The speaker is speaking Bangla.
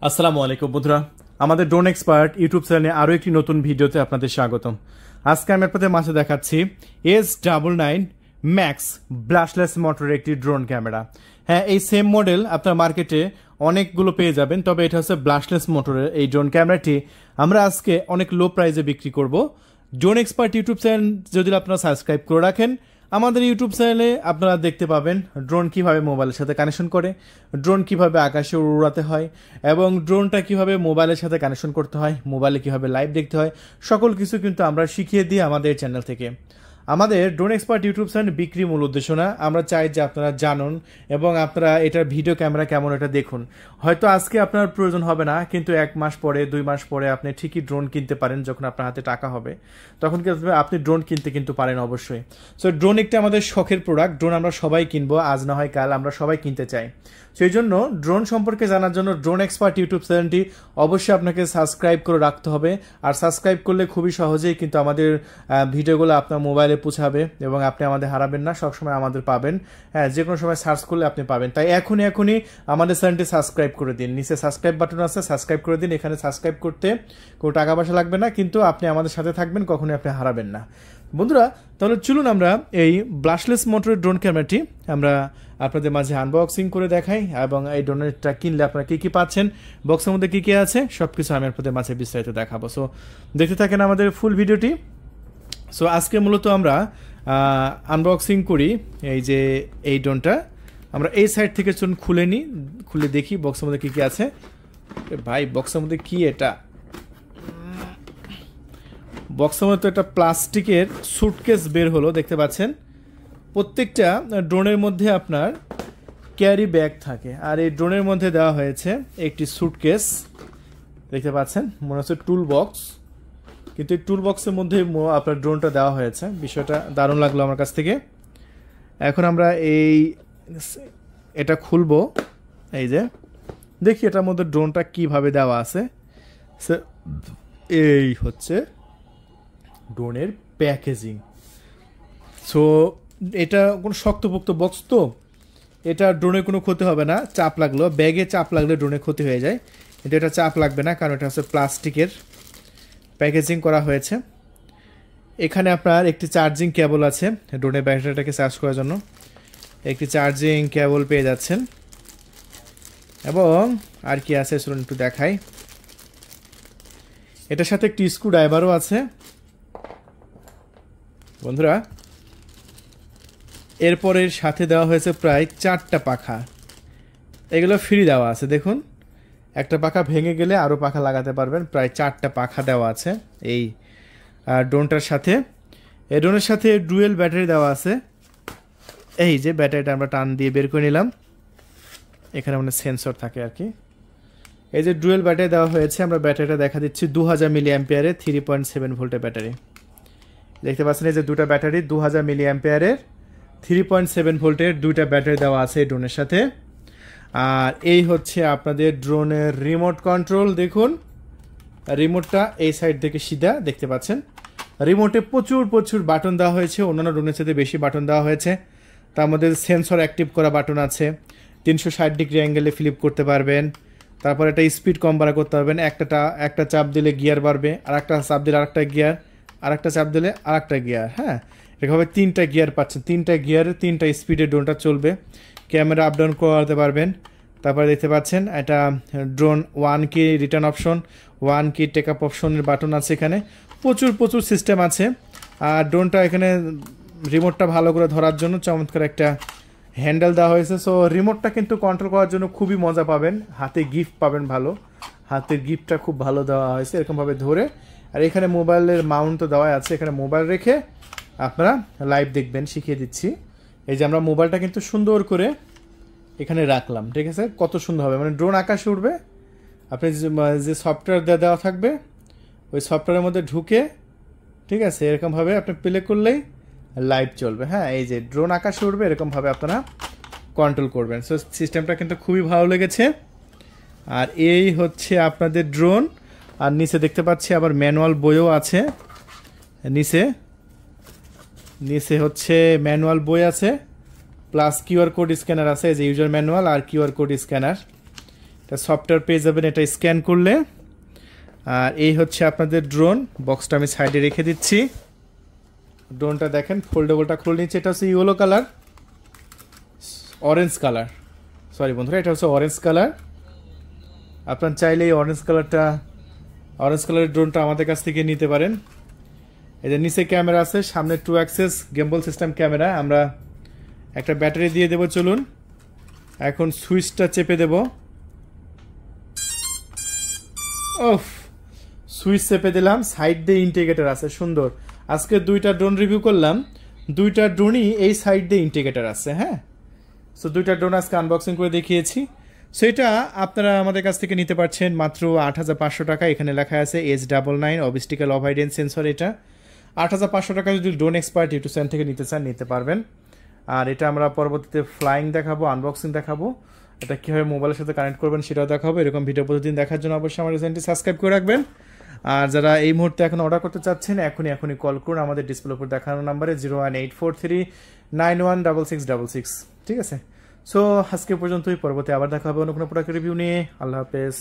আসসালামু আলাইকুম বন্ধুরা, আমাদের ড্রোন এক্সপার্ট ইউটিউব চ্যানেলে আরও একটি নতুন ভিডিওতে আপনাদের স্বাগতম। আজকে আমি আপনাদের মাঝে দেখাচ্ছি S99 ম্যাক্স ব্লাশলেস মোটরের একটি ড্রোন ক্যামেরা। হ্যাঁ, এই সেম মডেল আপনার মার্কেটে অনেকগুলো পেয়ে যাবেন, তবে এটা হচ্ছে ব্লাশলেস মোটরের এই ড্রোন ক্যামেরাটি আমরা আজকে অনেক লো প্রাইসে বিক্রি করব। ড্রোন এক্সপার্ট ইউটিউব চ্যানেল যদি আপনারা সাবস্ক্রাইব করে রাখেন, আমাদের ইউটিউব চ্যানেলে আপনারা দেখতে পাবেন ড্রোন কিভাবে মোবাইলের সাথে কানেকশন করে, ড্রোন কিভাবে আকাশে উড়াতে হয় এবং ড্রোনটা কিভাবে মোবাইলের সাথে কানেকশন করতে হয়, মোবাইলে কিভাবে লাইভ দেখতে হয়, সকল কিছু কিন্তু আমরা শিখিয়ে দিই আমাদের চ্যানেল থেকে। আমাদের ড্রোন এক্সপার্ট ইউটিউব চ্যানেল বিক্রি মূল উদ্দেশ্য না, আমরা চাই যে আপনারা জানুন এবং আপনারা এটার ভিডিও ক্যামেরা কেমন এটা দেখুন। হয়তো আজকে আপনার প্রয়োজন হবে না, কিন্তু 1 মাস পরে 2 মাস পরে আপনি ঠিকই ড্রোন কিনতে পারেন। যখন আপনার হাতে টাকা হবে তখন কিন্তু আপনি ড্রোন কিনতে কিন্তু পারেন অবশ্যই। সো ড্রোন একটা আমাদের শখের প্রোডাক্ট, ড্রোন আমরা সবাই কিনবো, আজ না হয় কাল আমরা সবাই কিনতে চাই। সেই জন্য ড্রোন সম্পর্কে জানার জন্য ড্রোন এক্সপার্ট ইউটিউব চ্যানেলটি অবশ্যই আপনাকে সাবস্ক্রাইব করে রাখতে হবে। আর সাবস্ক্রাইব করলে খুবই সহজেই কিন্তু আমাদের ভিডিওগুলো আপনার মোবাইলে পৌঁছাবে এবং আপনি আমাদের হারাবেন না, সবসময় আমাদের পাবেন। হ্যাঁ, যে কোনো সময় সার্চ করলে আপনি পাবেন। তাই এখনই আমাদের চ্যানেলটি সাবস্ক্রাইব করে দিন। নিচে সাবস্ক্রাইব বাটন আছে, সাবস্ক্রাইব করে দিন। এখানে সাবস্ক্রাইব করতে কোনো টাকা পয়সা লাগবে না, কিন্তু আপনি আমাদের সাথে থাকবেন, কখনোই আপনি হারাবেন না। বন্ধুরা, তাহলে চলুন আমরা এই ব্লাশলেস মোটরের ড্রোন ক্যামেরাটি আমরা আপনাদের মাঝে আনবক্সিং করে দেখাই এবং এই ড্রোনটা কিনলে আপনারা কী কী পাচ্ছেন, বক্সের মধ্যে কী কী আছে, সব কিছু আমি আপনাদের মাঝে বিস্তারিত দেখাবো। সো দেখতে থাকেন আমাদের ফুল ভিডিওটি। সো আজকে মূলত আমরা আনবক্সিং করি এই যে এই ড্রোনটা। আমরা এই সাইড থেকে চলুন খুলে দেখি বক্সের মধ্যে কী কী আছে। ভাই, বক্সের মধ্যে কি এটা? বক্সের মধ্যে তো একটা প্লাস্টিকের সুটকেস বের হলো, দেখতে পাচ্ছেন। প্রত্যেকটা ড্রোনের মধ্যে আপনার ক্যারি ব্যাগ থাকে, আর এই ড্রোনের মধ্যে দেওয়া হয়েছে একটি সুটকেস, দেখতে পাচ্ছেন, মনে হচ্ছে টুল বক্স, কিন্তু এই টুল বক্সের মধ্যে আপনার ড্রোনটা দেওয়া হয়েছে। বিষয়টা দারুণ লাগলো আমার কাছ থেকে। এখন আমরা এটা খুলবো, এই যে দেখি এটার মধ্যে ড্রোনটা কিভাবে দেওয়া আছে। এই হচ্ছে ড্রোনের প্যাকেজিং। সো এটা কোনো শক্তপোক্ত বক্স, তো এটা ড্রোনের কোনো ক্ষতি হবে না। চাপ লাগলো, ব্যাগে চাপ লাগলে ড্রোনের ক্ষতি হয়ে যায়, কিন্তু এটা চাপ লাগবে না, কারণ এটা হচ্ছে প্লাস্টিকের প্যাকেজিং করা হয়েছে। এখানে আপনার একটি চার্জিং কেবল আছে, ড্রোনের ব্যাটারিটাকে চার্জ করার জন্য একটি চার্জিং কেবল পেয়ে যাচ্ছেন। এবং আর কি আছে শুনুন একটু দেখাই। এটার সাথে একটি স্ক্রু ড্রাইভারও আছে বন্ধুরা। এরপরের সাথে দেওয়া হয়েছে প্রায় 4টা পাখা, এগুলো ফ্রি দেওয়া আছে। দেখুন, একটা পাখা ভেঙে গেলে আরও পাখা লাগাতে পারবেন। প্রায় 4টা পাখা দেওয়া আছে এই ড্রোনটার সাথে। এই ড্রোনের সাথে ডুয়েল ব্যাটারি দেওয়া আছে। এই যে ব্যাটারিটা আমরা টান দিয়ে বের করে নিলাম, এখানে মানে সেন্সর থাকে আর কি। এই যে ডুয়েল ব্যাটারি দেওয়া হয়েছে, আমরা ব্যাটারিটা দেখা দিচ্ছি 2000 মিলি অ্যাম্পিয়ারের 3.7 ভোল্টের ব্যাটারি। দেখতে পাচ্ছেন এই যে দুটা ব্যাটারি 2000 মিলি অ্যাম্পিয়ারের 3.7 ভোল্টের দুইটা ব্যাটারি দেওয়া আছে এই ড্রোনের সাথে। আর এই হচ্ছে আপনাদের ড্রোনের রিমোট কন্ট্রোল। দেখুন, রিমোটটা এই সাইড থেকে সিধা, দেখতে পাচ্ছেন। রিমোটে প্রচুর বাটন দেওয়া হয়েছে, অন্যান্য ড্রোনের সাথে বেশি বাটন দেওয়া হয়েছে। তার মধ্যে সেন্সর অ্যাক্টিভ করা বাটন আছে, 360 ডিগ্রি অ্যাঙ্গেলে ফ্লিপ করতে পারবেন। তারপর একটা স্পিড কম বাড়া করতে পারবেন। একটা চাপ দিলে গিয়ার বাড়বে, আর একটা চাপ দিলে আরেকটা গিয়ার, আর একটা চাপ দিলে আরেকটা গিয়ার। হ্যাঁ, এভাবে 3টা গিয়ার পাচ্ছেন, 3টা গিয়ারে 3টা স্পিডে ড্রোনটা চলবে। ক্যামেরা আপ ডাউন করতে পারবেন। তারপরে দেখতে পাচ্ছেন এটা ড্রোন 1 কি রিটার্ন অপশন, 1 কি টেক আপ অপশনের বাটন আছে। এখানে প্রচুর সিস্টেম আছে। আর ড্রোনটা এখানে রিমোটটা ভালো করে ধরার জন্য চমৎকার একটা হ্যান্ডেল দেওয়া হয়েছে। সো রিমোটটা কিন্তু কন্ট্রোল করার জন্য খুবই মজা পাবেন, হাতে গিফট পাবেন ভালো, হাতের গিফটটা খুব ভালো দেওয়া হয়েছে এরকমভাবে ধরে। আর এখানে মোবাইলের মাউন্ট তো দেওয়া আছে, এখানে মোবাইল রেখে আপনারা লাইভ দেখবেন, শিখিয়ে দিচ্ছি। এই যে আমরা মোবাইলটা কিন্তু সুন্দর করে এখানে রাখলাম, ঠিক আছে। কত সুন্দর হবে, মানে ড্রোন আকাশে উঠবে। আপনি যে সফটওয়্যার দেওয়া থাকবে ওই সফটওয়্যারের মধ্যে ঢুকে, ঠিক আছে, এরকমভাবে আপনি প্লে করলেই লাইভ চলবে। হ্যাঁ, এই যে ড্রোন আকাশে উঠবে, এরকমভাবে আপনারা কন্ট্রোল করবেন। সো সিস্টেমটা কিন্তু খুবই ভালো লেগেছে। আর এই হচ্ছে আপনাদের ড্রোন। আর নিচে দেখতে পাচ্ছি আবার ম্যানুয়াল বইও আছে। নিচে হচ্ছে ম্যানুয়াল বই আছে, প্লাস কিউআর কোড স্ক্যানার আছে, এই যে ইউজার ম্যানুয়াল আর কিউআর কোড স্ক্যানার। এটা সফটওয়্যার পেয়ে যাবেন এটা স্ক্যান করলে। আর এই হচ্ছে আপনাদের ড্রোন। বক্সটা আমি সাইডে রেখে দিচ্ছি। ড্রোনটা দেখেন, ফোল্ডেবলটা খুলে নিচ্ছে। এটা হচ্ছে yellow colour, orange colour, sorry বন্ধুরা, এটা হচ্ছে অরেঞ্জ কালার। আপনার চাইলে এই অরেঞ্জ কালারের ড্রোনটা আমাদের কাছ থেকে নিতে পারেন। এদের নিচে ক্যামেরা আছে, সামনে 2 অ্যাক্সেস গেম্বল সিস্টেম ক্যামেরা। আমরা একটা ব্যাটারি দিয়ে দেব। চলুন এখন সুইচটা চেপে দেব। ওফ, সুইচ চেপে দিলাম, সাইড দিয়ে ইন্ডিকেটর আছে, সুন্দর। আজকে 2টা ড্রোন রিভিউ করলাম, 2টা ড্রোনই এই সাইড দিয়ে ইন্ডিকেটর আছে। হ্যাঁ, সো 2টা ড্রোন আজকে আনবক্সিং করে দেখিয়েছি। সো এটা আপনারা আমাদের কাছ থেকে নিতে পারছেন মাত্র 8,500 টাকা। এখানে লেখা আছে H99 অবস্টিক্যাল অভয়েডেন্স সেন্সর। এটা 8,500 টাকা। যদি ড্রোন এক্সপার্ট ইউটিউব চ্যানেল থেকে নিতে চান নিতে পারবেন। আর এটা আমরা পরবর্তীতে ফ্লাইং দেখাবো, আনবক্সিং দেখাবো, এটা কীভাবে মোবাইলের সাথে কানেক্ট করবেন সেটাও দেখাবো। এরকম ভিডিও প্রতিদিন দেখার জন্য অবশ্যই আমাদের চ্যানেলটি সাবস্ক্রাইব করে রাখবেন। আর যারা এই মুহূর্তে এখন অর্ডার করতে চাচ্ছেন এখনই কল করুন আমাদের ডিসপ্লে উপর দেখানো নাম্বারে 01843916666। ঠিক আছে, সো আজকে পর্যন্তই। পরবর্তী আবার দেখা হবে অন্য কোনো প্রোডাক্ট রিভিউ নিয়ে। আল্লাহ হাফেজ।